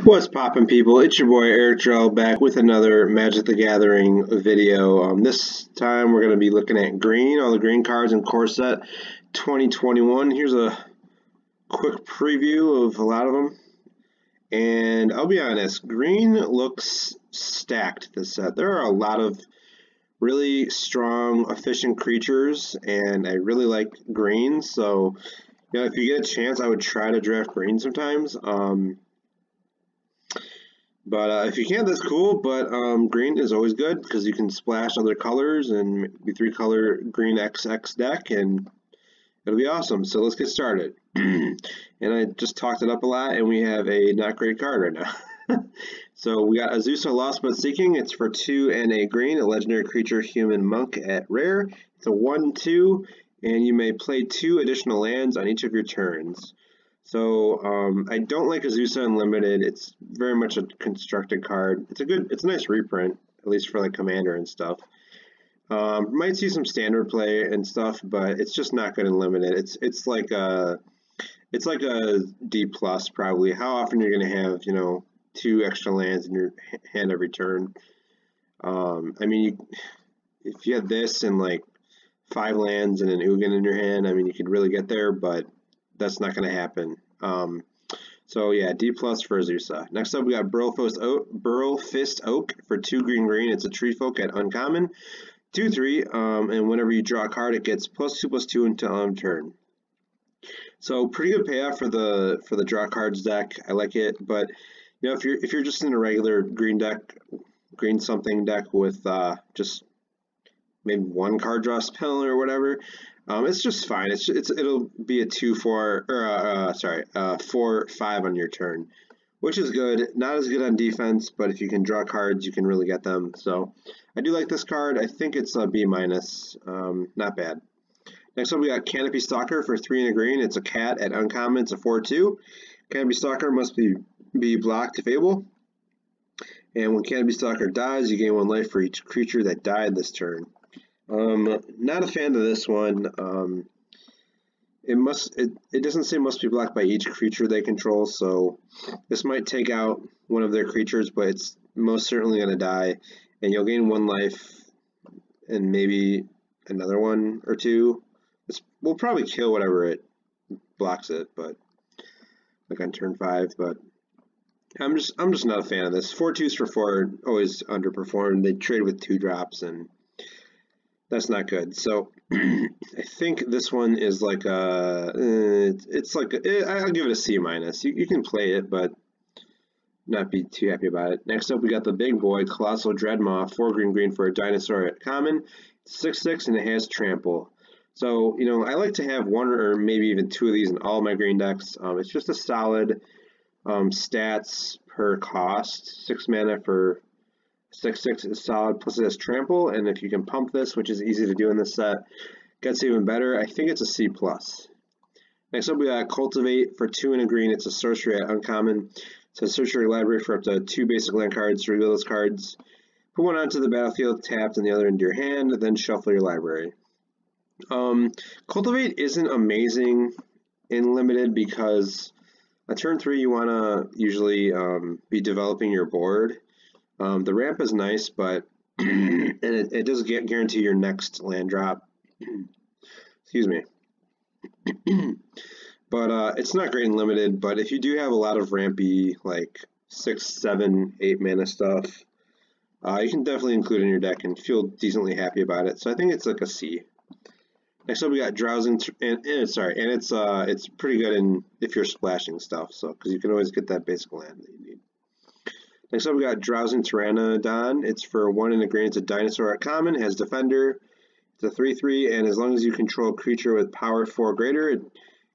What's poppin', people? It's your boy Eric Drell back with another Magic the Gathering video. This time we're going to be looking at green, all the green cards in core set 2021. Here's a quick preview of a lot of them. And I'll be honest, green looks stacked this set. There are a lot of really strong, efficient creatures, and I really like green. So, you know, if you get a chance, I would try to draft green sometimes. But if you can't, that's cool. But green is always good because you can splash other colors and maybe 3-color green XX deck, and it'll be awesome. So let's get started. And I just talked it up a lot, and we have a not great card right now. So we got Azusa Lost But Seeking. It's for 2 and a green, a legendary creature, human monk at rare. It's a 1/2, and you may play 2 additional lands on each of your turns. So I don't like Azusa Unlimited. It's very much a constructed card. It's a nice reprint, at least for like Commander and stuff. Might see some standard play and stuff, but it's just not good in limited. It's like a D plus probably. How often you're gonna have 2 extra lands in your hand every turn? I mean, if you had this and like 5 lands and an Ugin in your hand, I mean you could really get there, but that's not going to happen. So yeah, D plus for Azusa. Next up, we got Burrow Fist Oak for 2 green. It's a tree folk at uncommon, 2/3, and whenever you draw a card, it gets +2/+2 until end turn. So pretty good payoff for the draw cards deck. I like it, but if you're just in a regular green something deck with just maybe 1 card draw spell or whatever. It's just fine. It'll be a 2/4 or 4/5 on your turn, which is good. Not as good on defense, but if you can draw cards, you can really get them. So I do like this card. I think it's a B-. Not bad. Next up, we got Canopy Stalker for 3 and a green. It's a cat at uncommon. It's a 4/2. Canopy Stalker must be blocked if able. And when Canopy Stalker dies, you gain 1 life for each creature that died this turn. Not a fan of this one. It doesn't say must be blocked by each creature they control, so this might take out one of their creatures, but it's most certainly going to die, and you'll gain 1 life and maybe another 1 or 2. This will probably kill whatever it blocks it, but like on turn 5. But I'm just not a fan of this. 4/2s for 4 always underperformed. They trade with 2 drops, and that's not good. So I think this one is like I'll give it a C-. You can play it, but not be too happy about it. Next up, we got the big boy, Colossal Dreadma, 4 green for a dinosaur at common, 6/6, and it has trample. So I like to have 1 or maybe even 2 of these in all my green decks. It's just a solid stats per cost. 6 mana for 6/6 is solid, plus it has trample, and if you can pump this, which is easy to do in this set, gets even better. I think it's a C+. Next up, we got Cultivate for 2 and a green. It's a sorcery at uncommon. It's a search your library for up to 2 basic land cards. Reveal those cards, put 1 onto the battlefield tapped and the other into your hand, then shuffle your library. Cultivate isn't amazing in limited because on turn 3 you want to usually be developing your board. The ramp is nice, but and it does guarantee your next land drop. Excuse me. But it's not great in limited. But if you do have a lot of rampy, like 6, 7, 8 mana stuff, you can definitely include in your deck and feel decently happy about it. So I think it's like a C. Next up, we got Drowsing, and it's pretty good in if you're splashing stuff. So because you can always get that basic land that you need. Next up, we got Drowsing Pteranodon. It's for 1 and a green. It's a dinosaur at common. Has Defender. It's a 3/3, and as long as you control a creature with power 4 or greater, it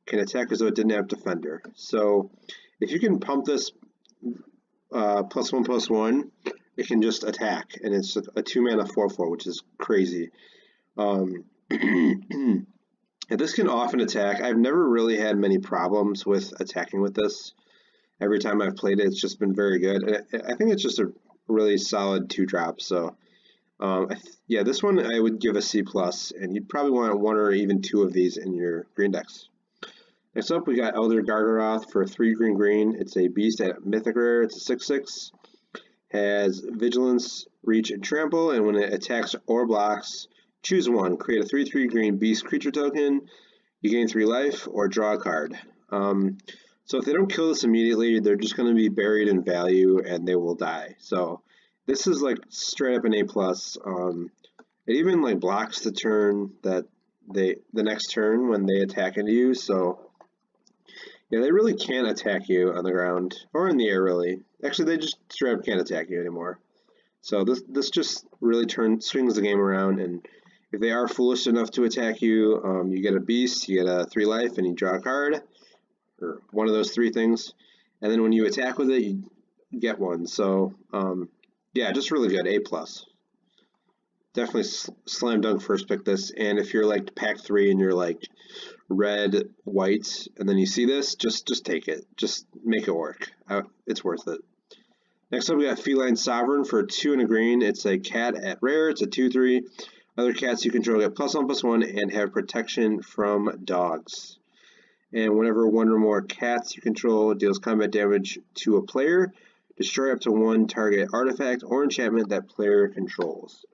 can attack as though it didn't have Defender. So if you can pump this +1/+1, it can just attack, and it's a 2 mana 4/4, which is crazy. And this can often attack. I've never really had many problems with attacking with this. Every time I've played it, it's just been very good. And I think it's just a really solid 2-drop. So, yeah, this one I would give a C+, and you'd probably want 1 or even 2 of these in your green decks. Next up, we got Elder Gargoth for 3 green green. It's a beast at Mythic Rare. It's a 6/6. Has Vigilance, Reach, and Trample, and when it attacks or blocks, choose one. Create a 3/3 green beast creature token. You gain 3 life, or draw a card. So if they don't kill this immediately, they're just going to be buried in value, and they will die. So this is like straight up an A+. It even like blocks the turn that the next turn when they attack into you. So yeah, they really can't attack you on the ground or in the air, really. Actually, they just straight up can't attack you anymore. So this just really swings the game around, and if they are foolish enough to attack you, you get a beast, you get a 3 life, and you draw a card, or one of those 3 things. And then when you attack with it, you get one. So yeah, just really good, A+. Definitely slam dunk first pick this, and if you're like pack 3 and you're like red, white, and then you see this, just take it. Just make it work. It's worth it. Next up, we got Feline Sovereign for 2 and a green. It's a cat at rare. It's a 2/3. Other cats you control get +1/+1 and have protection from dogs. And whenever 1 or more cats you control deals combat damage to a player, destroy up to 1 target artifact or enchantment that player controls.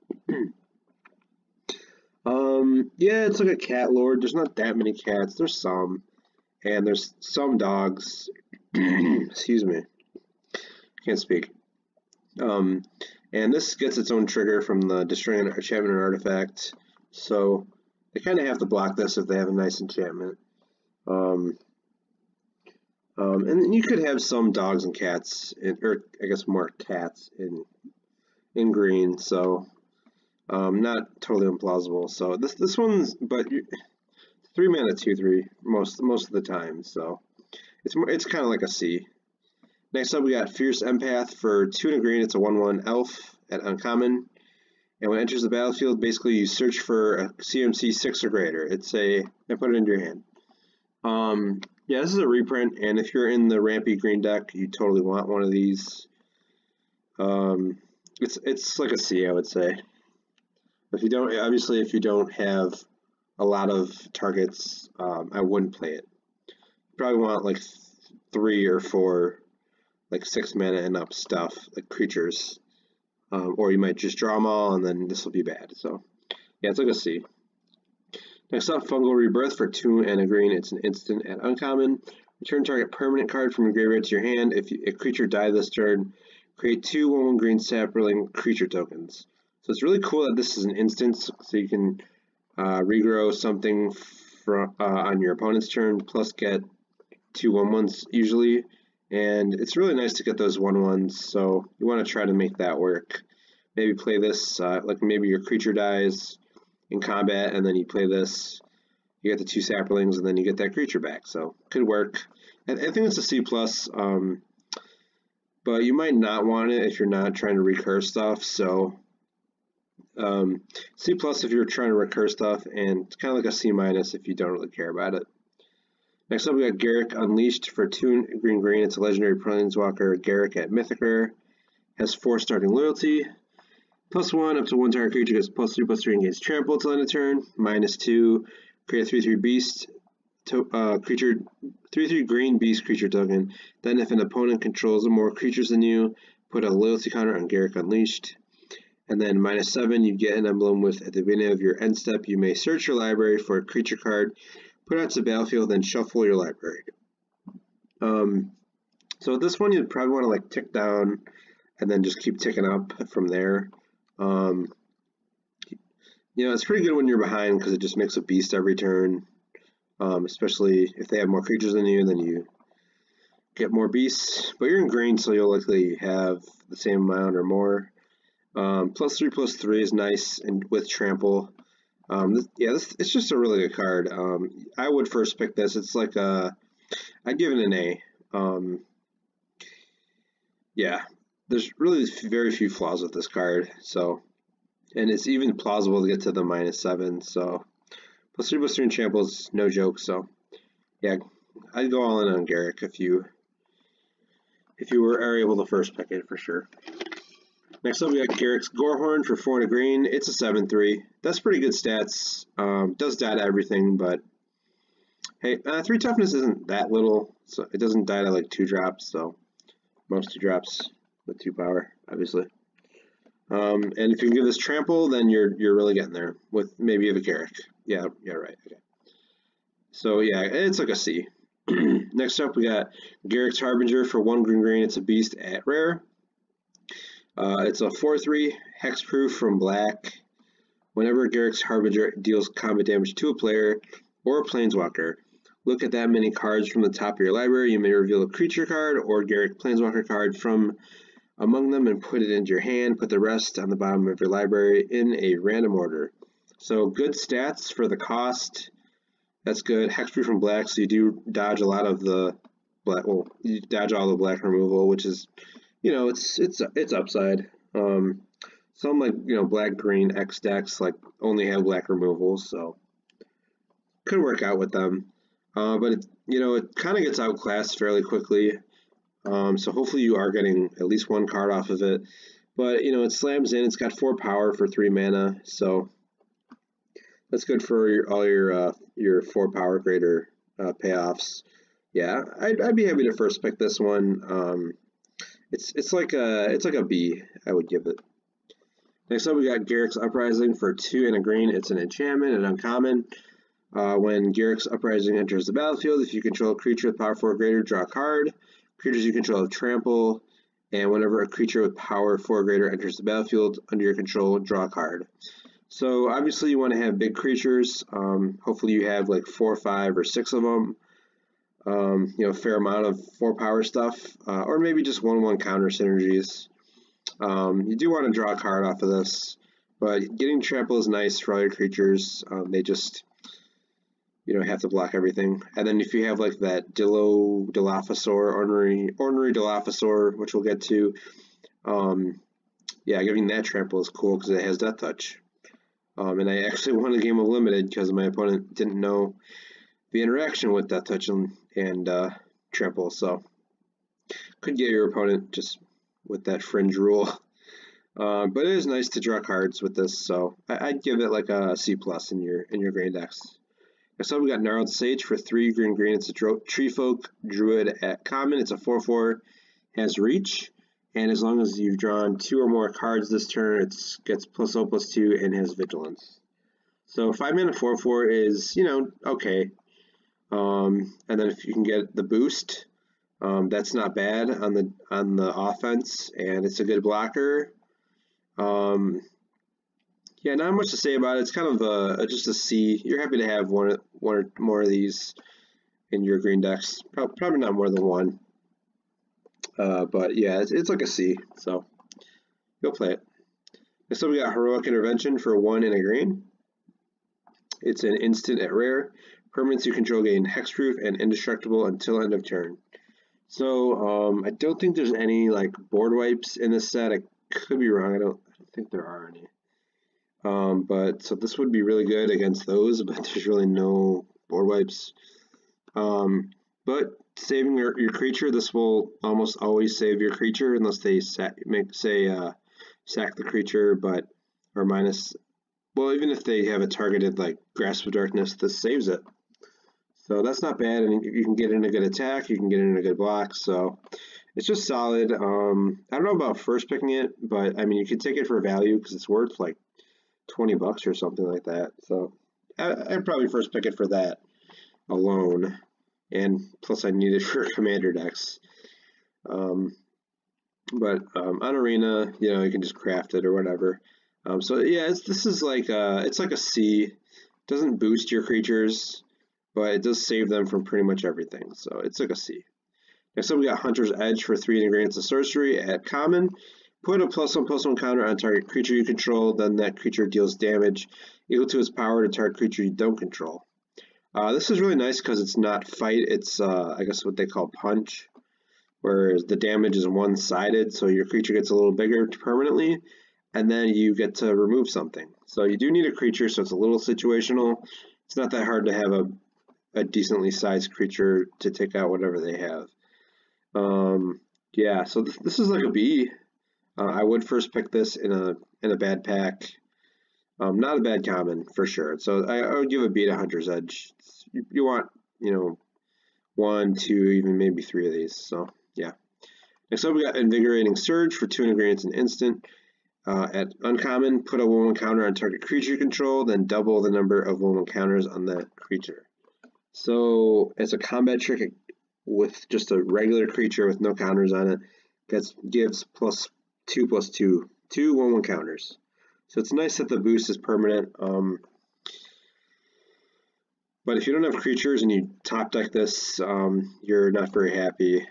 Yeah, it's like a cat lord. There's not that many cats. There's some. And there's some dogs. Excuse me. Can't speak. And this gets its own trigger from the destroying an enchantment or artifact. So they kind of have to block this if they have a nice enchantment. And you could have some dogs and cats, or I guess more cats in green. So not totally implausible. So this one's, but 3 mana 2/3 most of the time. So it's kind of like a C. Next up, we got Fierce Empath for 2 and a green. It's a 1/1 elf at uncommon, and when it enters the battlefield, basically you search for a CMC 6 or greater. And put it into your hand. Yeah, this is a reprint, and if you're in the rampy green deck, you totally want one of these. It's like a C, I would say. If you don't have a lot of targets, I wouldn't play it. You probably want like 3 or 4, like 6 mana and up stuff, like creatures, or you might just draw them all, and then this will be bad. So yeah, it's like a C. Next up, Fungal Rebirth for 2 and a green. It's an instant at uncommon. Return target permanent card from your graveyard to your hand. If a creature died this turn, create 2 1/1 green sapling creature tokens. So it's really cool that this is an instance, so you can regrow something on your opponent's turn, plus get 2 1/1s usually. And it's really nice to get those 1/1s, so you want to try to make that work. Maybe play this, like maybe your creature dies in combat, and then you play this, you get the 2 saplings, and then you get that creature back. So could work. I think it's a C+, but you might not want it if you're not trying to recur stuff. So C+ if you're trying to recur stuff, and it's kind of like a C- if you don't really care about it. Next up, we got Garretts Unleashed for 2 green green. It's a legendary planeswalker. Garretts at Mythic Rare. Has 4 starting loyalty. +1 up to 1 target creature gets +3/+3 and gains trample till end of turn. -2, create a 3/3 beast creature, 3/3 green beast creature token. Then if an opponent controls more creatures than you, put a loyalty counter on Garretts Unleashed. And then -7, you get an emblem with at the beginning of your end step, you may search your library for a creature card, put it out to the battlefield, then shuffle your library. So with this one, you'd probably want to like tick down and then just keep ticking up from there. It's pretty good when you're behind because it just makes a beast every turn, especially if they have more creatures than you, then you get more beasts. But you're in green, so you'll likely have the same amount or more. +3/+3 is nice, and with trample. It's just a really good card. I would first pick this. It's like I'd give it an A. Yeah, there's really very few flaws with this card. So, and it's even plausible to get to the -7. So, +3/+3 and trample is no joke. So, yeah, I'd go all in on Garretts if you are able to first pick it for sure. Next up, we got Garretts Gorehorn for 4 and a green. It's a 7/3. That's pretty good stats. Does die to everything, but Hey, 3 toughness isn't that little, so it doesn't die to like 2 drops, so most 2 drops with 2 power, obviously. And if you can give this trample, then you're really getting there with maybe a Garrick. Yeah, right. Okay. So yeah, it's like a C. Next up, we got Garretts Harbinger for 1 green. It's a beast at rare. It's a 4/3 hexproof from black. Whenever Garretts Harbinger deals combat damage to a player or a planeswalker, look at that many cards from the top of your library. You may reveal a creature card or Garrett planeswalker card from among them and put it into your hand. Put the rest on the bottom of your library in a random order. So good stats for the cost. That's good. Hexproof from black, so you do dodge a lot of the black. Well, you dodge all the black removal, which is, you know, it's upside. Some like black green X decks like only have black removal, so could work out with them. But it kind of gets outclassed fairly quickly. So hopefully you are getting at least 1 card off of it. But it slams in. It's got 4 power for 3 mana, so that's good for all your 4 power greater payoffs. Yeah, I'd be happy to first pick this one. It's like a B, I would give it. Next up, we got Garretts Uprising for 2 and a green. It's an enchantment, an uncommon. When Garretts Uprising enters the battlefield, if you control a creature with power 4 or greater, draw a card. Creatures you control have trample, and whenever a creature with power 4 or greater enters the battlefield under your control, draw a card. So obviously you want to have big creatures. Hopefully you have like 4, 5, or 6 of them. A fair amount of 4 power stuff, or maybe just 1/1 counter synergies. You do want to draw a card off of this, but getting trample is nice for all your creatures. They just have to block everything. And then if you have like that Dilophosaur, ornery Dilophosaur, which we'll get to, yeah, giving that trample is cool because it has Death Touch. And I actually won a game of Limited because my opponent didn't know the interaction with Death Touch and trample, so could get your opponent just with that fringe rule. But it is nice to draw cards with this, so I'd give it like a C+ in your green decks. Next up, we got Gnarled Sage for 3 green. It's a Treefolk Druid at common. It's a 4/4, has reach, and as long as you've drawn 2 or more cards this turn, it gets +0/+2 and has vigilance. So 5 mana 4/4 is okay. And then if you can get the boost, that's not bad on the offense, and it's a good blocker. Yeah, not much to say about it. It's kind of just a C. You're happy to have one or more of these in your green decks. Probably not more than 1. But yeah, it's like a C. So you'll play it. Next up, we got Heroic Intervention for 1 and a green. It's an instant at rare. Permanents you control gain hexproof and indestructible until end of turn. So I don't think there's any like board wipes in this set. I could be wrong. I don't think there are any. But so this would be really good against those, but there's really no board wipes. But saving your creature, this will almost always save your creature unless they sack the creature, or minus. Well, even if they have a targeted like Grasp of Darkness, this saves it. So that's not bad, and you can get in a good attack, you can get in a good block, so it's just solid. I don't know about first picking it, but I mean, you could take it for value because it's worth like $20 or something like that. So I'd probably first pick it for that alone, and plus I need it for commander decks. But on Arena, you can just craft it or whatever. So yeah, this is like it's like a C. It doesn't boost your creatures, but it does save them from pretty much everything. So it's like a C. Next up, we got Hunter's Edge for 3 and a green. It's a sorcery at common. Put a +1/+1 counter on target creature you control, then that creature deals damage equal to its power to target creature you don't control. This is really nice because it's not fight, it's I guess what they call punch, where the damage is one-sided, so your creature gets a little bigger permanently, and then you get to remove something. So you do need a creature, so it's a little situational. It's not that hard to have a decently sized creature to take out whatever they have. Yeah, so this is like a B. I would first pick this in a bad pack. Not a bad common for sure. So I would give a B to Hunter's Edge. You want you know, 1, 2, even maybe 3 of these. So yeah. Next up, we got Invigorating Surge for 2 ingredients an instant. At uncommon, put a 1/1 counter on target creature you control, then double the number of 1/1 counters on that creature. So it's a combat trick with just a regular creature with no counters on it. That gives +2/+2, 2 1/1 counters. So it's nice that the boost is permanent. But if you don't have creatures and you top deck this, you're not very happy.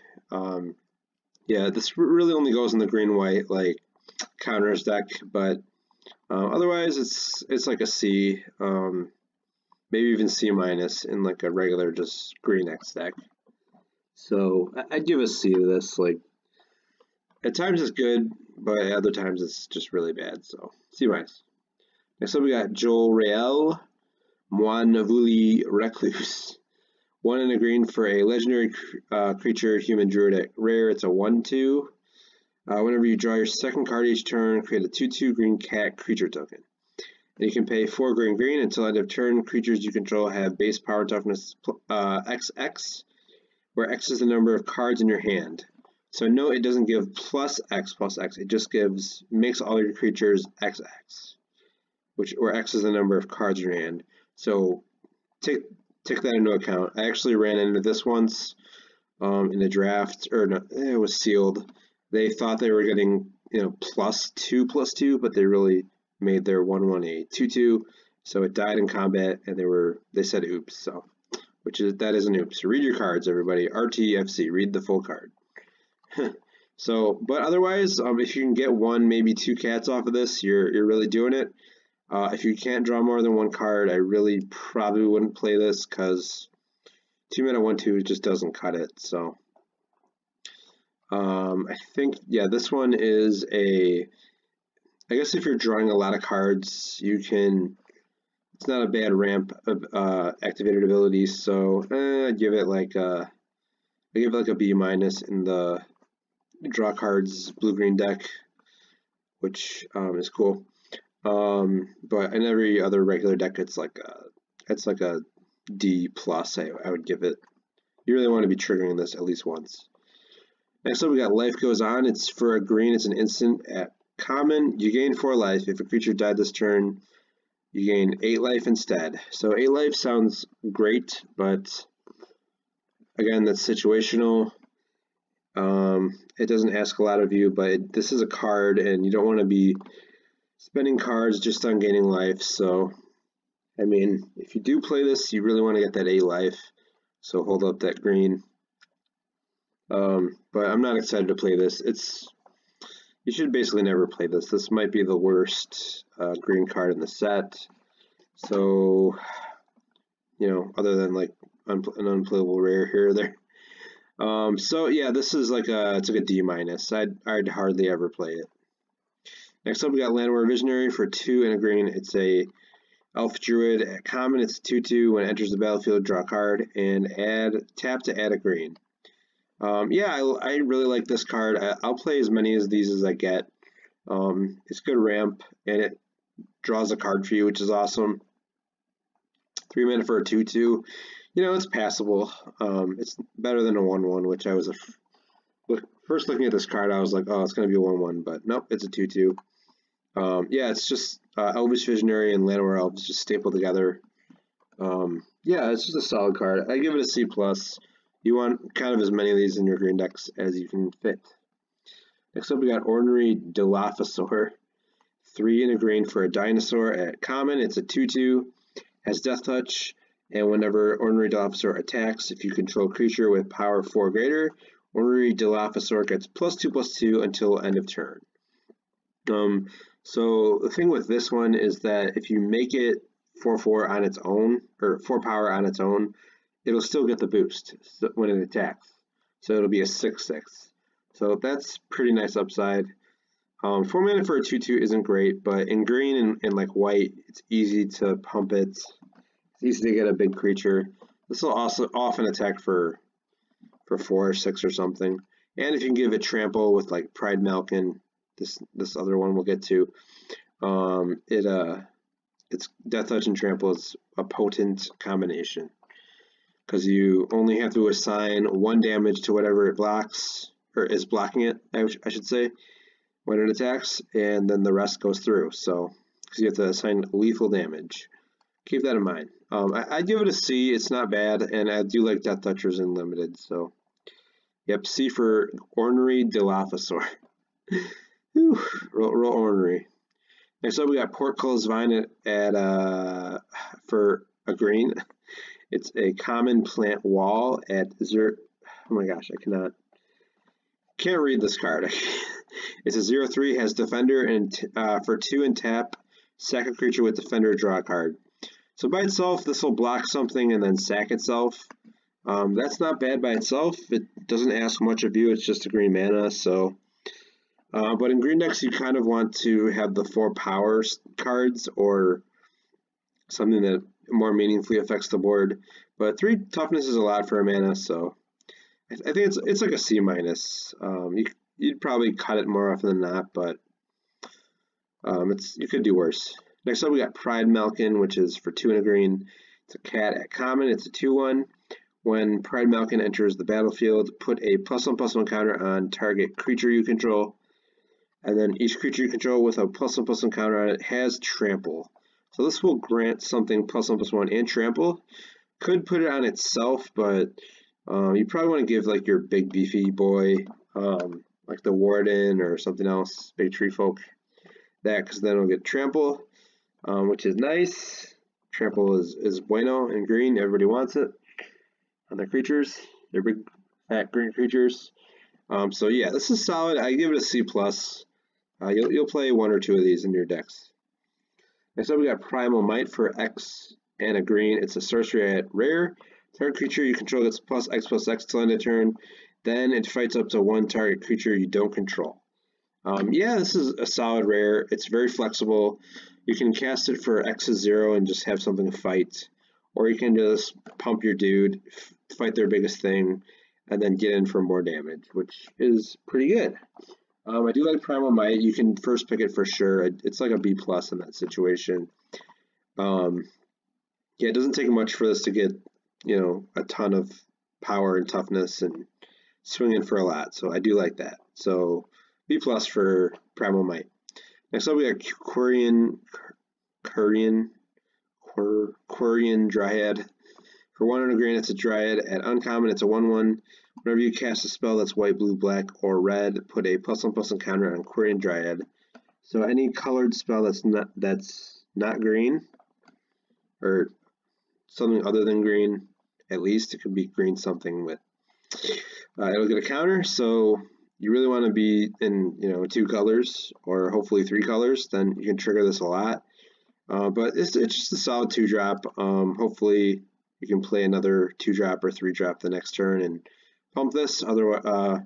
Yeah, this really only goes in the green-white like counters deck, but otherwise it's like a C, maybe even C- in like a regular just green X deck. So I'd give a C to this. Like at times it's good, but at other times it's just really bad. So C-. Next up we got Joel Rael, Moinavuli Recluse. 1 in a green for a legendary creature, human druid at rare. It's a 1/2. Whenever you draw your second card each turn, create a 2/2 green cat creature token. And you can pay 4 green until end of turn. Creatures you control have base power toughness XX, where X is the number of cards in your hand. So no, it doesn't give +X+X. It just makes all your creatures XX, where X is the number of cards in your hand. So take that into account. I actually ran into this once in a draft, or no, it was sealed. They thought they were getting +2/+2, but they really made their 1/1 a 2/2. So it died in combat, and they said oops. So that is an oops. Read your cards, everybody. RTFC, read the full card. So, but otherwise, if you can get 1, maybe 2 cats off of this, you're really doing it. If you can't draw more than 1 card, I really probably wouldn't play this because 2-mana 1/2 just doesn't cut it. So I think, yeah, this one is I guess if you're drawing a lot of cards, it's not a bad ramp of activated abilities. So I give it like a B- in the draw cards blue-green deck, which is cool. But in every other regular deck, it's like a D+. I would give it. You really want to be triggering this at least once. Next up, we got Life Goes On. It's for a green. It's an instant at common. You gain 4 life. If a creature died this turn, you gain 8 life instead. So 8 life sounds great, but again, that's situational. It doesn't ask a lot of you, but this is a card, and you don't want to be spending cards just on gaining life. So, I mean, if you do play this, you really want to get that 8 life. So hold up that green. But I'm not excited to play this. You should basically never play this. This might be the worst green card in the set. So, other than like an unplayable rare here or there. So yeah, this is it's like a D-. I'd hardly ever play it. Next up, we got Landwehr Visionary for 2 and a green. It's a Elf Druid at common. It's 2/2. When it enters the battlefield, draw a card and tap to add a green. Yeah, I really like this card. I'll play as many of these as I get. It's good ramp, and it draws a card for you, which is awesome. 3 mana for a 2/2. It's passable. It's better than a 1/1, which I was first looking at this card, I was like, oh, it's going to be a 1/1, but nope, it's a 2/2. Yeah, it's just Elvish Visionary and Landwehr Elves just stapled together. Yeah, it's just a solid card. I give it a C+. You want kind of as many of these in your green decks as you can fit. Next up, we got Ornery Dilophosaur. 3 and a green for a dinosaur at common. It's a 2/2, has Death Touch, and whenever Ornery Dilophosaur attacks, if you control a creature with power 4 or greater, Ornery Dilophosaur gets +2/+2 until end of turn. So the thing with this one is that if you make it 4/4 on its own, or 4 power on its own, it'll still get the boost when it attacks. So it'll be a 6/6. So that's pretty nice upside. 4 mana for a 2/2 isn't great, but in green and like white, it's easy to pump it. It's easy to get a big creature. This will also often attack for 4 or 6 or something. And if you can give it trample with like Pride Malkin, this other one we'll get to, its Death Touch and Trample is a potent combination. because you only have to assign 1 damage to whatever it blocks, or is blocking it, I should say, when it attacks, and then the rest goes through. So, because you have to assign lethal damage. Keep that in mind. I'd give it a C. It's not bad, and I do like Death Touchers in Limited. So, yep, C for Ornery Dilophosaur. real ornery. Next up, we got Portcullis Vine for a green. It's a common plant wall at 0. Oh my gosh, I can't read this card. It's a 0/3, has Defender, and for 2 and tap, sack a creature with Defender, draw a card. So by itself, this will block something and then sack itself. That's not bad by itself. It doesn't ask much of you. It's just a green mana. So, but in green decks, you kind of want to have the 4 power cards or something that more meaningfully affects the board. But 3 toughness is a lot for a mana, so I think it's like a C minus. You'd probably cut it more often than not, but you could do worse. Next up, we got Pride Malkin, which is for 2 and a green. It's a cat at common. It's a 2/1. When Pride Malkin enters the battlefield, put a +1/+1 counter on target creature you control, and then each creature you control with a +1/+1 counter on it has Trample. So this will grant something +1/+1 and Trample. Could put it on itself, but you probably want to give like your big beefy boy, like the Warden or something else, big tree folk, that, because then it'll get Trample. Which is nice. Trample is bueno in green. Everybody wants it on their creatures. They're big, fat green creatures. So yeah, this is solid. I give it a C+. You'll play 1 or 2 of these in your decks. Next up, we got Primal Might for X and a green. It's a sorcery at rare. Target creature you control gets +X/+X till end of turn. Then it fights up to 1 target creature you don't control. Yeah, this is a solid rare. It's very flexible. You can cast it for X is 0 and just have something to fight, or you can just pump your dude, fight their biggest thing, and then get in for more damage, which is pretty good. I do like Primal Might. You can first pick it for sure. It's like a B+ in that situation. Yeah, it doesn't take much for this to get, a ton of power and toughness and swinging for a lot. So I do like that. So B+ for Primal Might. Next up, we got Quirion Dryad. For 1 and a green, it's a Dryad. At uncommon, it's a 1/1. Whenever you cast a spell that's white, blue, black, or red, put a +1/+1 counter on Quirion Dryad. So any colored spell that's not green, or something other than green, at least it could be green something with. It'll get a counter. So you really want to be in 2 colors or hopefully 3 colors, then you can trigger this a lot. But it's just a solid 2-drop. Hopefully you can play another 2-drop or 3-drop the next turn and pump this. Otherwise,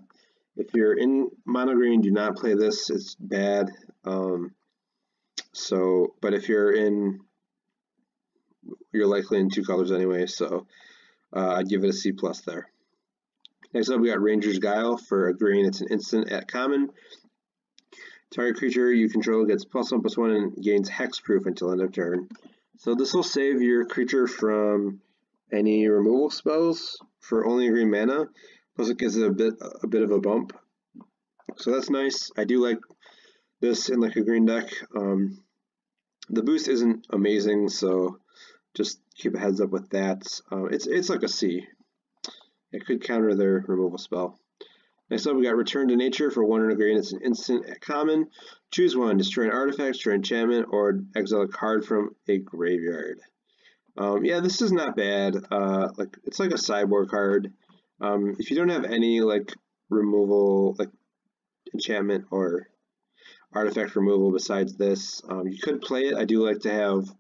if you're in mono green, do not play this. It's bad. But if you're likely in 2 colors anyway, so I'd give it a C+ there. Next up, we got Ranger's Guile for a green. It's an instant at common. Target creature you control gets +1/+1 and gains hexproof until end of turn. So this will save your creature from any removal spells for only a green mana. Plus it gives it a bit of a bump. So that's nice. I do like this in like a green deck. The boost isn't amazing, so just keep a heads up with that. It's like a C. It could counter their removal spell. Next up, we got Return to Nature for 1 and a green. It's an instant at common. Choose 1, destroy an artifact, destroy an enchantment, or exile a card from a graveyard. Yeah, this is not bad. It's like a sideboard card. If you don't have any like removal, like enchantment or artifact removal besides this, you could play it. I do like to have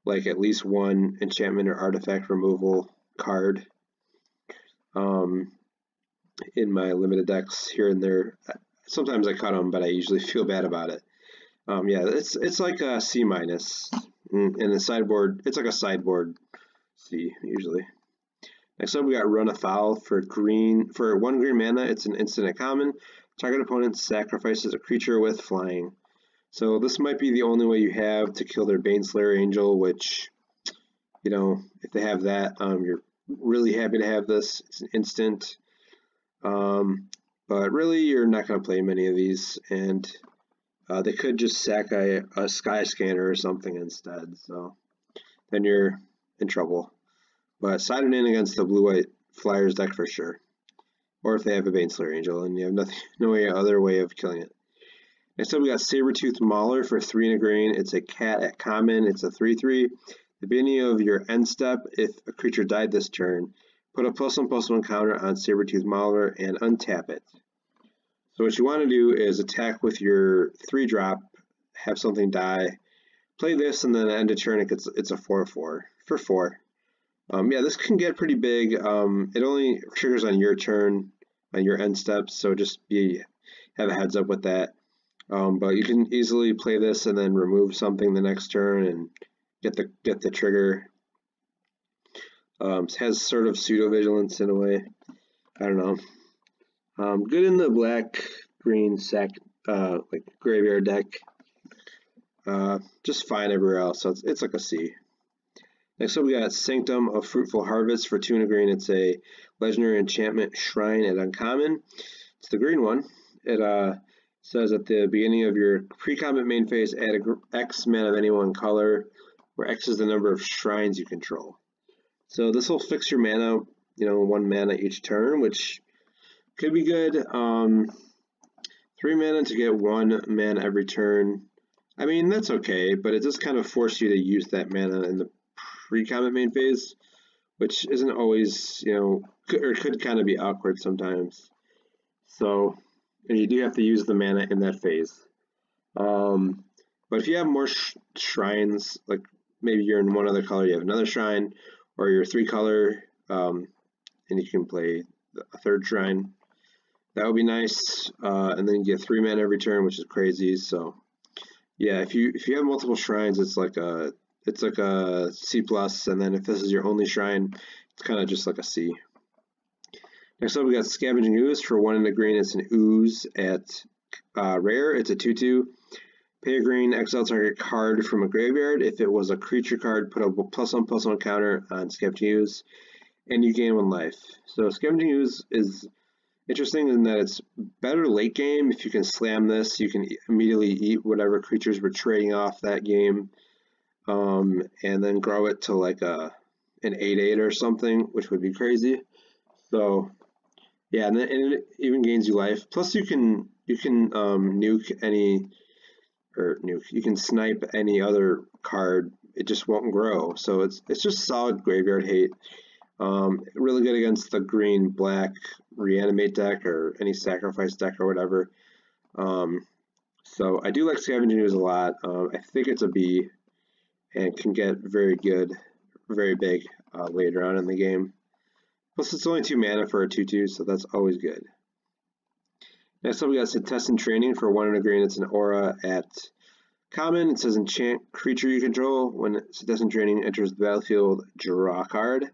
like at least 1 enchantment or artifact removal card in my limited decks here and there. Sometimes I cut them, but I usually feel bad about it. Yeah, it's like a C-, and the sideboard, it's like a sideboard C usually. Next up, we got Run Afoul for 1 green mana. It's an instant at common. Target opponent sacrifices a creature with flying. So this might be the only way you have to kill their Baneslayer Angel, which, if they have that, you're really happy to have this. It's an instant. But really, you're not going to play many of these, and they could just sack a Sky Scanner or something instead, so then you're in trouble. But side it in against the blue-white Flyers deck for sure. Or if they have a Baneslayer Angel and you have no other way of killing it. Next up, we got Sabertooth Mauler for 3 and a green. It's a cat at common. It's a 3/3. At the beginning of your end step, if a creature died this turn, put a +1/+1 counter on Sabertooth Mauler and untap it. So what you want to do is attack with your 3-drop, have something die, play this, and then end of turn it's a 4/4 for 4. Yeah, this can get pretty big. It only triggers on your turn, on your end steps, so just have a heads up with that. But you can easily play this and then remove something the next turn and get the trigger. It has sort of pseudo vigilance in a way. I don't know. Good in the black-green sack like graveyard deck. Just fine everywhere else. So it's like a C. Next up, we got Symptom of Fruitful Harvest for 2 and a green. It's a legendary enchantment shrine at uncommon. It's the green one. It says at the beginning of your pre-combat main phase, add X mana of any one color, where X is the number of shrines you control. So this will fix your mana, 1 mana each turn, which could be good. 3 mana to get 1 mana every turn. I mean, that's okay, but it does kind of force you to use that mana in the pre-combat main phase, which isn't always, or could kind of be awkward sometimes. So, and you do have to use the mana in that phase. But if you have more shrines, like maybe you're in one other color, you have another shrine, or you're 3-color, and you can play a 3rd shrine, that would be nice. And then you get 3 mana every turn, which is crazy. So, yeah, if you have multiple shrines, it's like a C+, and then if this is your only shrine, it's kind of just like a C. Next up, we got Scavenging Ooze for 1 and a green. It's an ooze at rare. It's a 2/2. Pay a green, exile target card from a graveyard. If it was a creature card, put a +1/+1 counter on Scavenging Ooze, and you gain 1 life. So Scavenging Ooze is interesting in that it's better late game. If you can slam this, you can immediately eat whatever creatures were trading off that game. And then grow it to like an 8/8 or something, which would be crazy. So, yeah, and it even gains you life. Plus, you can nuke any, or nuke. You can snipe any other card. It just won't grow. So it's just solid graveyard hate. Really good against the green-black reanimate deck or any sacrifice deck or whatever. So I do like Scavenging Ooze a lot. I think it's a B. And can get very good, very big later on in the game. Plus, it's only 2 mana for a 2/2, so that's always good. Next up, we got Contestant Training for 1 and a green. It's an aura at common. It says enchant creature you control. When Contestant Training enters the battlefield, draw a card.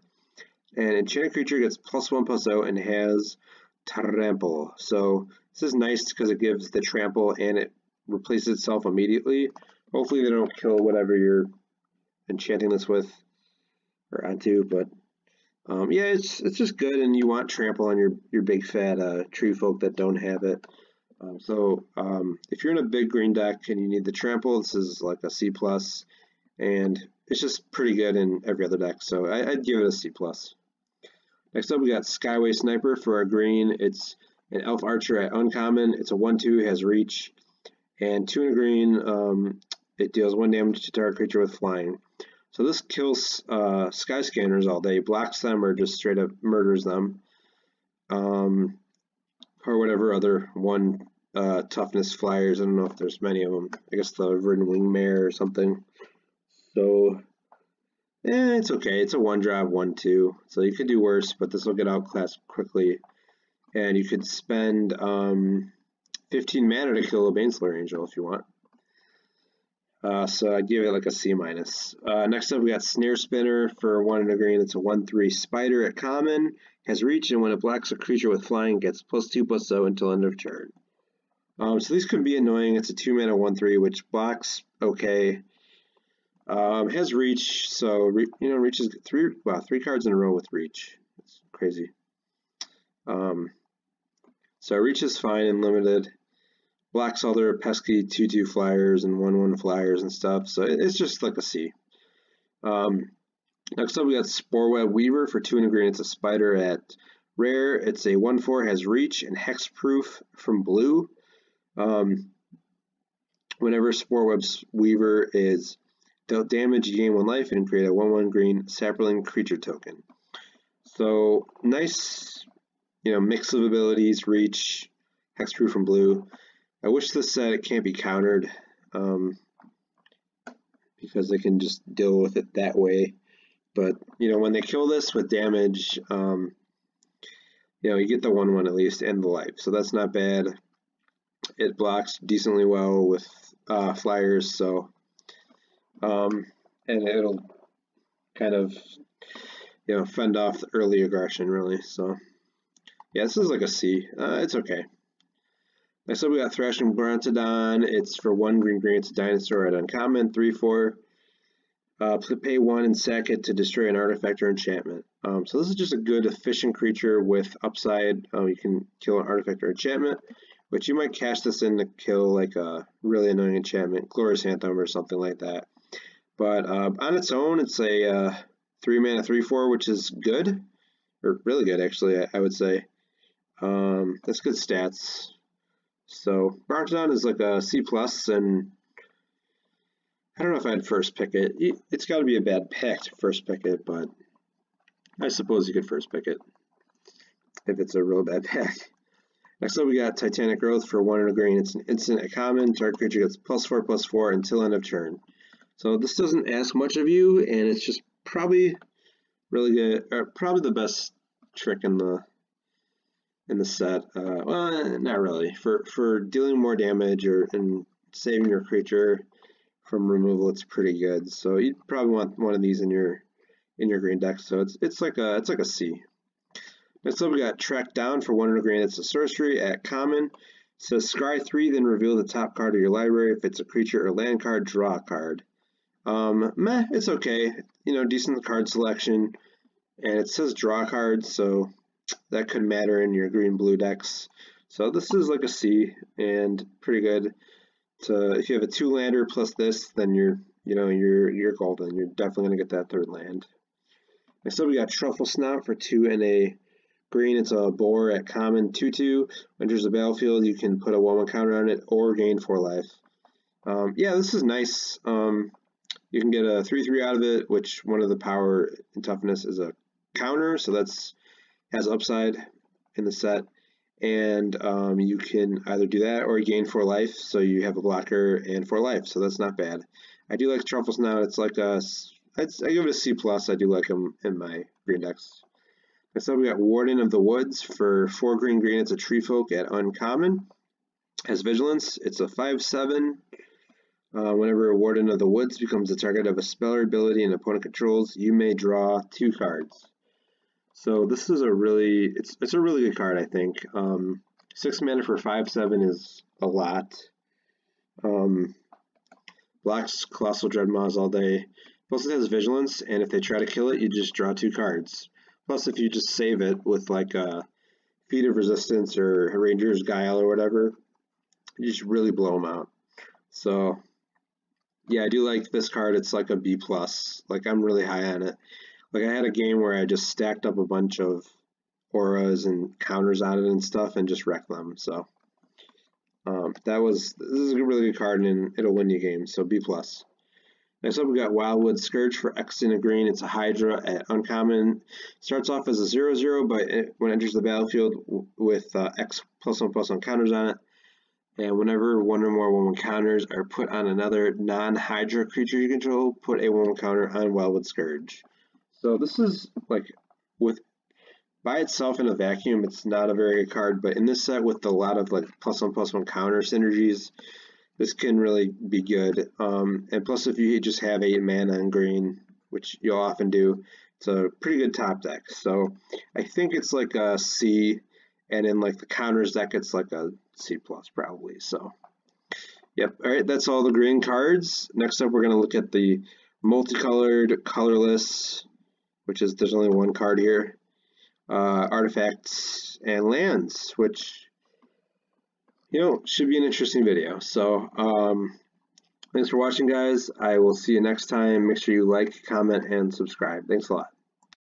And enchanted creature gets +1/+0 and has trample. So this is nice because it gives the trample and it replaces itself immediately. Hopefully they don't kill whatever you're enchanting this with or onto, but yeah, it's just good, and you want trample on your big fat tree folk that don't have it. So if you're in a big green deck and you need the trample, this is like a C+, and it's just pretty good in every other deck, so I'd give it a C+. Next up, we got Skyway Sniper for a green. It's an elf archer at uncommon. It's a 1/2, has reach, and 2 and a green. It deals 1 damage to target creature with flying. So this kills Sky Scanners all day, blocks them, or just straight up murders them. Or whatever other 1 toughness flyers. I don't know if there's many of them. I guess the Verdant Wing Mare or something. So, it's okay. It's a 1-drop, 1/2. So you could do worse, but this will get outclassed quickly. And you could spend 15 mana to kill a Baneslayer Angel if you want. So I'd give it like a C-. Next up, we got Snare Spinner for 1 and a green. It's a 1/3 spider at common, has reach, and when it blocks a creature with flying, gets +2/+0 until end of turn. So these could be annoying. It's a 2 mana 1/3, which blocks okay. Has reach, so reach is three cards in a row with reach. It's crazy. So reach is fine and limited. Blocks all their pesky 2/2 flyers and 1/1 flyers and stuff. So it's just like a C. Next up we got Sporeweb Weaver for 2 and a green. It's a spider at rare. It's a 1/4, has reach and hexproof from blue. Whenever Sporeweb Weaver is dealt damage, you gain 1 life and create a 1/1 green sapling creature token. So nice, mix of abilities, reach, hexproof from blue. I wish this set it can't be countered because they can just deal with it that way. But when they kill this with damage, you get the 1/1 at least and the life, so that's not bad. It blocks decently well with flyers, so and it'll kind of fend off the early aggression really. So yeah, this is like a C. It's okay. Next up we got Thrashing Brontodon. It's for 1 green. It's a dinosaur at uncommon, 3/4. Pay 1 and sack it to destroy an artifact or enchantment. So this is just a good efficient creature with upside. You can kill an artifact or enchantment, but you might cash this in to kill like a really annoying enchantment, Glorious Anthem or something like that. But on its own, it's a 3 mana 3/4, which is good, or really good actually, I would say. That's good stats. So Brontodon is like a C+, and I don't know if I'd first pick it. It's got to be a bad pick to first pick it, but I suppose you could first pick it if it's a real bad pick. Next up we got Titanic Growth for 1 and a green. It's an instant at common. Target creature gets +4/+4 until end of turn. So this doesn't ask much of you, and it's just probably really good, or probably the best trick in the set. Well, not really. For dealing more damage and saving your creature from removal, it's pretty good. So you probably want one of these in your green deck. So it's like a C. Next up we got Track Down for 1 and a green. It's a sorcery at common. It says scry 3, then reveal the top card of your library. If it's a creature or land card, draw a card. It's okay. Decent card selection, and it says draw cards, so that could matter in your green-blue decks. So this is like a C, and pretty good. If you have a 2-lander plus this, then you're golden. You're definitely gonna get that 3rd land. Next up, we got Truffle Snout for 2 and a green. It's a boar at common, 2/2. Enters the battlefield, you can put a 1/1 counter on it or gain 4 life. Yeah, this is nice. You can get a 3/3 out of it, which one of the power and toughness is a counter, so has upside in the set. And you can either do that or gain 4 life, so you have a blocker and 4 life, so that's not bad. I do like Truffles now. It's like I give it a C+. I do like them in my green decks. Next up we got Warden of the Woods for 4 green. It's a tree folk at uncommon. Has vigilance. It's a 5/7. Whenever a Warden of the Woods becomes the target of a spell or ability an opponent controls, you may draw 2 cards. So this is it's a really good card, I think. 6 mana for 5/7 is a lot. Blocks Colossal Dreadmas all day. Plus it has vigilance, and if they try to kill it, you just draw 2 cards. Plus if you just save it with like a Feat of Resistance or a Ranger's Guile or whatever, you just really blow them out. So yeah, I do like this card. It's like a B+. Like I'm really high on it. Like I had a game where I just stacked up a bunch of auras and counters on it and stuff and just wrecked them. So this is a really good card, and it'll win you games. So B+. Next up we got Wildwood Scourge for X and a green. It's a Hydra at uncommon. Starts off as a 0/0, but when it enters the battlefield with X +1/+1 counters on it. And whenever 1 or more 1/1 counters are put on another non-Hydra creature you control, put a 1/1 counter on Wildwood Scourge. So this is like, by itself in a vacuum, it's not a very good card, but in this set with a lot of like +1/+1 counter synergies, this can really be good. And plus if you just have 8 mana in green, which you'll often do, it's a pretty good top deck. So I think it's like a C, and in like the counters deck it's like a C+ probably. So yep. All right, that's all the green cards. Next up we're going to look at the multicolored, colorless, which is there's only one card here, artifacts, and lands, which should be an interesting video. So thanks for watching, guys. I will see you next time. Make sure you like, comment, and subscribe. Thanks a lot.